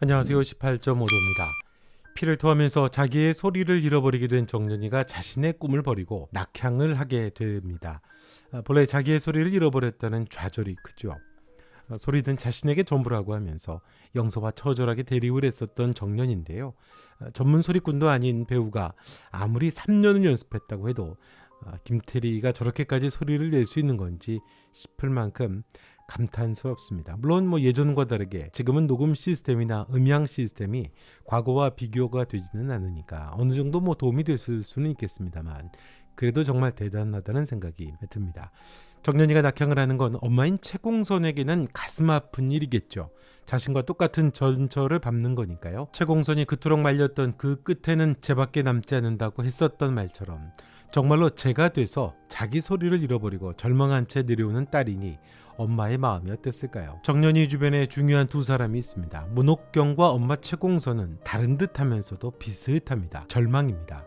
안녕하세요. 18.5도입니다. 피를 토하면서 자기의 소리를 잃어버리게 된 정년이가 자신의 꿈을 버리고 낙향을 하게 됩니다. 본래 자기의 소리를 잃어버렸다는 좌절이 크죠. 소리는 자신에게 전부라고 하면서 영서와 처절하게 대립을 했었던 정년인데요. 전문 소리꾼도 아닌 배우가 아무리 3년을 연습했다고 해도 김태리가 저렇게까지 소리를 낼 수 있는 건지 싶을 만큼 감탄스럽습니다. 물론 예전과 다르게 지금은 녹음 시스템이나 음향 시스템이 과거와 비교가 되지는 않으니까 어느 정도 도움이 됐을 수는 있겠습니다만 그래도 정말 대단하다는 생각이 듭니다. 정년이가 낙향을 하는 건 엄마인 최공선에게는 가슴 아픈 일이겠죠. 자신과 똑같은 전철을 밟는 거니까요. 최공선이 그토록 말렸던 그 끝에는 쟤밖에 남지 않는다고 했었던 말처럼 정말로 쟤가 돼서 자기 소리를 잃어버리고 절망한 채 내려오는 딸이니 엄마의 마음이 어땠을까요? 정년이 주변에 중요한 두 사람이 있습니다. 문옥경과 엄마 최공선은 다른 듯 하면서도 비슷합니다. 절망입니다.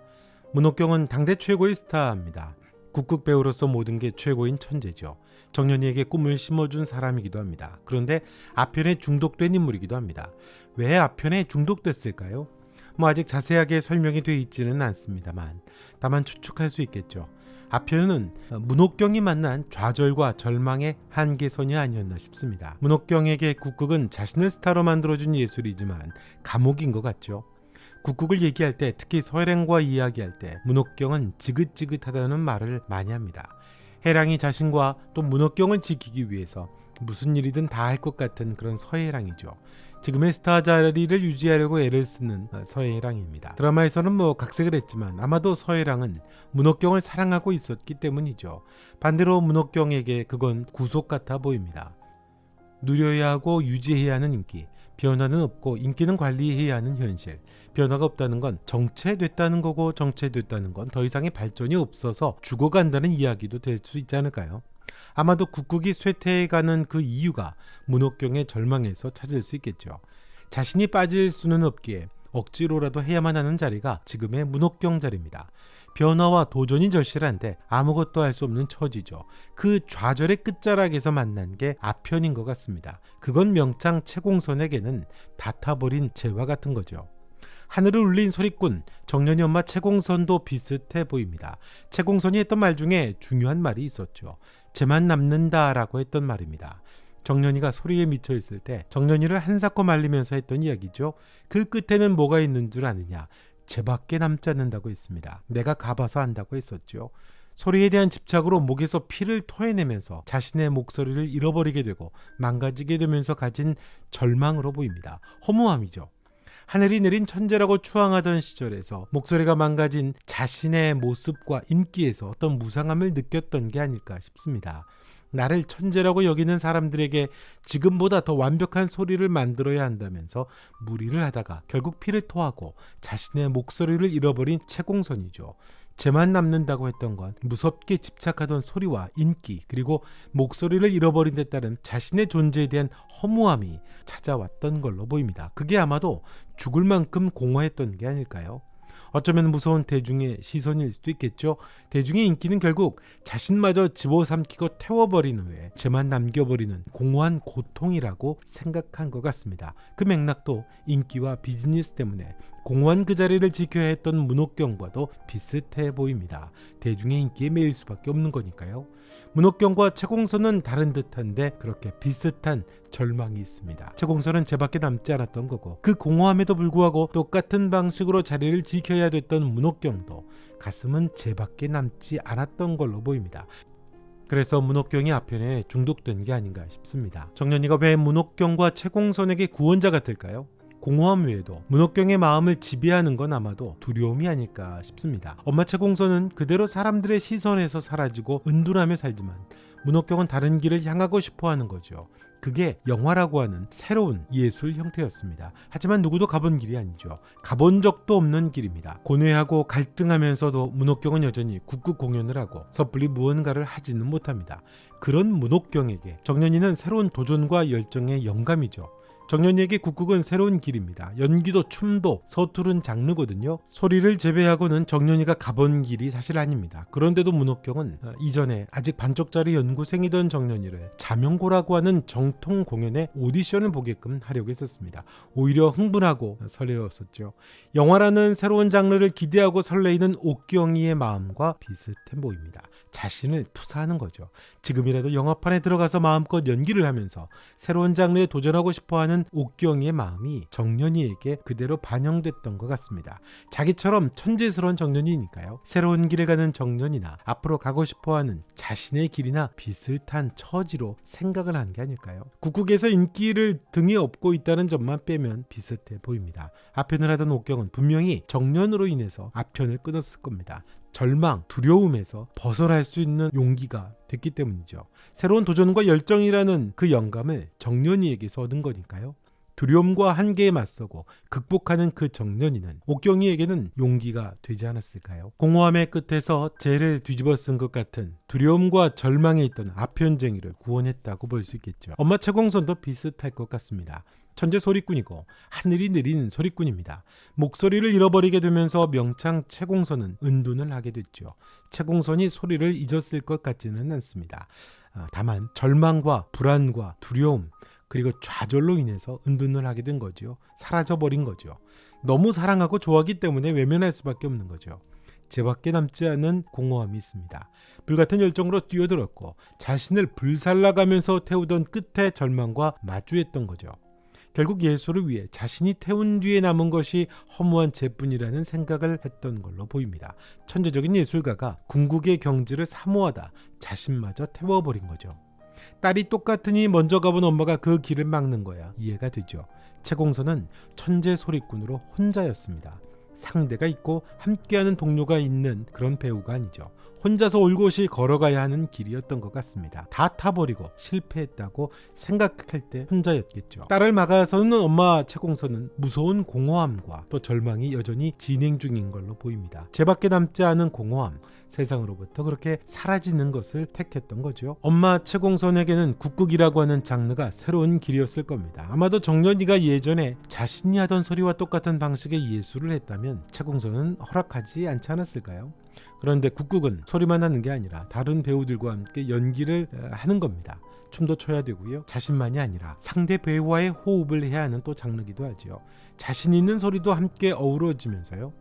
문옥경은 당대 최고의 스타입니다. 국극 배우로서 모든 게 최고인 천재죠. 정년이에게 꿈을 심어준 사람이기도 합니다. 그런데 아편에 중독된 인물이기도 합니다. 왜 아편에 중독됐을까요? 아직 자세하게 설명이 되어 있지는 않습니다만 다만 추측할 수 있겠죠. 아편은 문옥경이 만난 좌절과 절망의 한계선이 아니었나 싶습니다. 문옥경에게 국극은 자신을 스타로 만들어준 예술이지만 감옥인 것 같죠. 국극을 얘기할 때, 특히 서혜랑과 이야기할 때 문옥경은 지긋지긋하다는 말을 많이 합니다. 혜랑이 자신과 또 문옥경을 지키기 위해서 무슨 일이든 다 할 것 같은 그런 서혜랑이죠. 지금의 스타 자리를 유지하려고 애를 쓰는 서혜랑입니다. 드라마에서는 각색을 했지만 아마도 서혜랑은 문옥경을 사랑하고 있었기 때문이죠. 반대로 문옥경에게 그건 구속 같아 보입니다. 누려야 하고 유지해야 하는 인기, 변화는 없고 인기는 관리해야 하는 현실. 변화가 없다는 건 정체됐다는 거고, 정체됐다는 건 더 이상의 발전이 없어서 죽어간다는 이야기도 될 수 있지 않을까요? 아마도 국극이 쇠퇴해가는 그 이유가 문옥경의 절망에서 찾을 수 있겠죠. 자신이 빠질 수는 없기에 억지로라도 해야만 하는 자리가 지금의 문옥경 자리입니다. 변화와 도전이 절실한데 아무것도 할 수 없는 처지죠. 그 좌절의 끝자락에서 만난 게 아편인 것 같습니다. 그건 명창 최공선에게는 닫아버린 재와 같은 거죠. 하늘을 울린 소리꾼 정년이 엄마 최공선도 비슷해 보입니다. 최공선이 했던 말 중에 중요한 말이 있었죠. 쟤만 남는다라고 했던 말입니다. 정년이가 소리에 미쳐 있을 때 정년이를 한사코 말리면서 했던 이야기죠. 그 끝에는 뭐가 있는 줄 아느냐. 쟤밖에 남지 않는다고 했습니다. 내가 가봐서 안다고 했었죠. 소리에 대한 집착으로 목에서 피를 토해내면서 자신의 목소리를 잃어버리게 되고 망가지게 되면서 가진 절망으로 보입니다. 허무함이죠. 하늘이 내린 천재라고 추앙하던 시절에서 목소리가 망가진 자신의 모습과 인기에서 어떤 무상함을 느꼈던 게 아닐까 싶습니다. 나를 천재라고 여기는 사람들에게 지금보다 더 완벽한 소리를 만들어야 한다면서 무리를 하다가 결국 피를 토하고 자신의 목소리를 잃어버린 최공선이죠. 쟤만 남는다고 했던 건 무섭게 집착하던 소리와 인기, 그리고 목소리를 잃어버린 데 따른 자신의 존재에 대한 허무함이 찾아왔던 걸로 보입니다. 그게 아마도 죽을 만큼 공허했던 게 아닐까요? 어쩌면 무서운 대중의 시선일 수도 있겠죠. 대중의 인기는 결국 자신마저 집어삼키고 태워버린 후에 쟤만 남겨버리는 공허한 고통이라고 생각한 것 같습니다. 그 맥락도 인기와 비즈니스 때문에 공허한 그 자리를 지켜야 했던 문옥경과도 비슷해 보입니다. 대중의 인기에 매일 수밖에 없는 거니까요. 문옥경과 최공선은 다른 듯한데 그렇게 비슷한 절망이 있습니다. 최공선은 쟤밖에 남지 않았던 거고, 그 공허함에도 불구하고 똑같은 방식으로 자리를 지켜야 됐던 문옥경도 가슴은 쟤밖에 남지 않았던 걸로 보입니다. 그래서 문옥경이 아편에 중독된 게 아닌가 싶습니다. 정년이가 왜 문옥경과 최공선에게 구원자 같을까요? 공허함 외에도 문옥경의 마음을 지배하는 건 아마도 두려움이 아닐까 싶습니다. 엄마 최공선은 그대로 사람들의 시선에서 사라지고 은둔하며 살지만 문옥경은 다른 길을 향하고 싶어하는 거죠. 그게 영화라고 하는 새로운 예술 형태였습니다. 하지만 누구도 가본 길이 아니죠. 가본 적도 없는 길입니다. 고뇌하고 갈등하면서도 문옥경은 여전히 국극 공연을 하고 섣불리 무언가를 하지는 못합니다. 그런 문옥경에게 정년이는 새로운 도전과 열정의 영감이죠. 정년이에게 국국은 새로운 길입니다. 연기도 춤도 서투른 장르거든요. 소리를 제외하고는 정년이가 가본 길이 사실 아닙니다. 그런데도 문옥경은 이전에 아직 반쪽짜리 연구생이던 정년이를 자명고라고 하는 정통 공연에 오디션을 보게끔 하려고 했었습니다. 오히려 흥분하고 설레었었죠. 영화라는 새로운 장르를 기대하고 설레이는 옥경이의 마음과 비슷해 보입니다. 자신을 투사하는 거죠. 지금이라도 영화판에 들어가서 마음껏 연기를 하면서 새로운 장르에 도전하고 싶어하는 옥경이의 마음이 정년이에게 그대로 반영됐던 것 같습니다. 자기처럼 천재스러운 정년이니까요. 새로운 길에 가는 정년이나 앞으로 가고 싶어하는 자신의 길이나 비슷한 처지로 생각을 하는 게 아닐까요? 국국에서 인기를 등에 업고 있다는 점만 빼면 비슷해 보입니다. 앞편을 하던 옥경은 분명히 정년으로 인해서 앞편을 끊었을 겁니다. 절망, 두려움에서 벗어날 수 있는 용기가 됐기 때문이죠. 새로운 도전과 열정이라는 그 영감을 정년이에게서 얻은 거니까요. 두려움과 한계에 맞서고 극복하는 그 정년이는 옥경이에게는 용기가 되지 않았을까요? 공허함의 끝에서 죄를 뒤집어 쓴 것 같은 두려움과 절망에 있던 아편쟁이를 구원했다고 볼 수 있겠죠. 엄마 채공선도 비슷할 것 같습니다. 천재 소리꾼이고 하늘이 내린 소리꾼입니다. 목소리를 잃어버리게 되면서 명창 채공선은 은둔을 하게 됐죠. 채공선이 소리를 잊었을 것 같지는 않습니다. 다만 절망과 불안과 두려움 그리고 좌절로 인해서 은둔을 하게 된 거죠. 사라져버린 거죠. 너무 사랑하고 좋아하기 때문에 외면할 수밖에 없는 거죠. 죄밖에 남지 않은 공허함이 있습니다. 불같은 열정으로 뛰어들었고 자신을 불살라가면서 태우던 끝의 절망과 마주했던 거죠. 결국 예술을 위해 자신이 태운 뒤에 남은 것이 허무한 죄뿐이라는 생각을 했던 걸로 보입니다. 천재적인 예술가가 궁극의 경지를 사모하다 자신마저 태워버린 거죠. 딸이 똑같으니 먼저 가본 엄마가 그 길을 막는 거야 이해가 되죠. 채공선은 천재 소리꾼으로 혼자였습니다. 상대가 있고 함께하는 동료가 있는 그런 배우가 아니죠. 혼자서 올곧이 걸어가야 하는 길이었던 것 같습니다. 다 타버리고 실패했다고 생각할 때 혼자였겠죠. 딸을 막아서는 엄마 채공선은 무서운 공허함과 또 절망이 여전히 진행 중인 걸로 보입니다. 죄밖에 남지 않은 공허함, 세상으로부터 그렇게 사라지는 것을 택했던 거죠. 엄마 채공선에게는 국극이라고 하는 장르가 새로운 길이었을 겁니다. 아마도 정년이가 예전에 자신이 하던 소리와 똑같은 방식의 예술을 했다면 채공선은 허락하지 않지 않았을까요? 그런데 국극은 소리만 하는 게 아니라 다른 배우들과 함께 연기를 하는 겁니다. 춤도 춰야 되고요. 자신만이 아니라 상대 배우와의 호흡을 해야 하는 또 장르기도 하죠. 자신 있는 소리도 함께 어우러지면서요.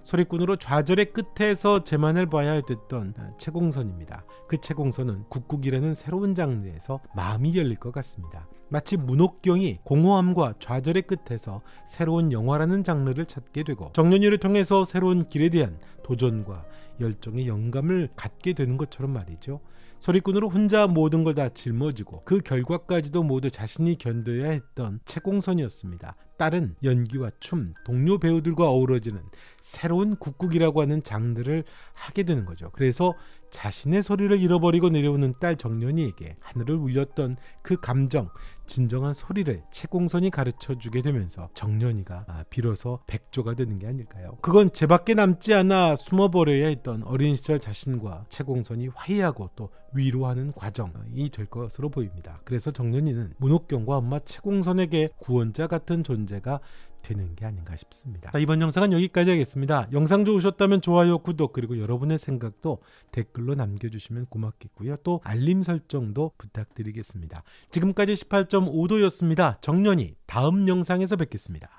소리꾼으로 좌절의 끝에서 제만을 봐야 됐던 채공선입니다. 그 채공선은 국극이라는 새로운 장르에서 마음이 열릴 것 같습니다. 마치 문옥경이 공허함과 좌절의 끝에서 새로운 영화라는 장르를 찾게 되고 정년이를 통해서 새로운 길에 대한 도전과 열정의 영감을 갖게 되는 것처럼 말이죠. 소리꾼으로 혼자 모든 걸 다 짊어지고 그 결과까지도 모두 자신이 견뎌야 했던 채공선이었습니다. 딸은 연기와 춤, 동료 배우들과 어우러지는 새로운 국극이라고 하는 장르를 하게 되는 거죠. 그래서 자신의 소리를 잃어버리고 내려오는 딸 정년이에게 하늘을 울렸던 그 감정, 진정한 소리를 채공선이 가르쳐주게 되면서 정년이가 비로소 백조가 되는 게 아닐까요? 그건 죄밖에 남지 않아 숨어버려야 했던 어린 시절 자신과 채공선이 화해하고 또 위로하는 과정이 될 것으로 보입니다. 그래서 정년이는 문옥경과 엄마 채공선에게 구원자 같은 존재가 되는 게 아닌가 싶습니다. 이번 영상은 여기까지 하겠습니다. 영상 좋으셨다면 좋아요, 구독 그리고 여러분의 생각도 댓글로 남겨주시면 고맙겠고요. 또 알림 설정도 부탁드리겠습니다. 지금까지 18.5도였습니다. 정년이 다음 영상에서 뵙겠습니다.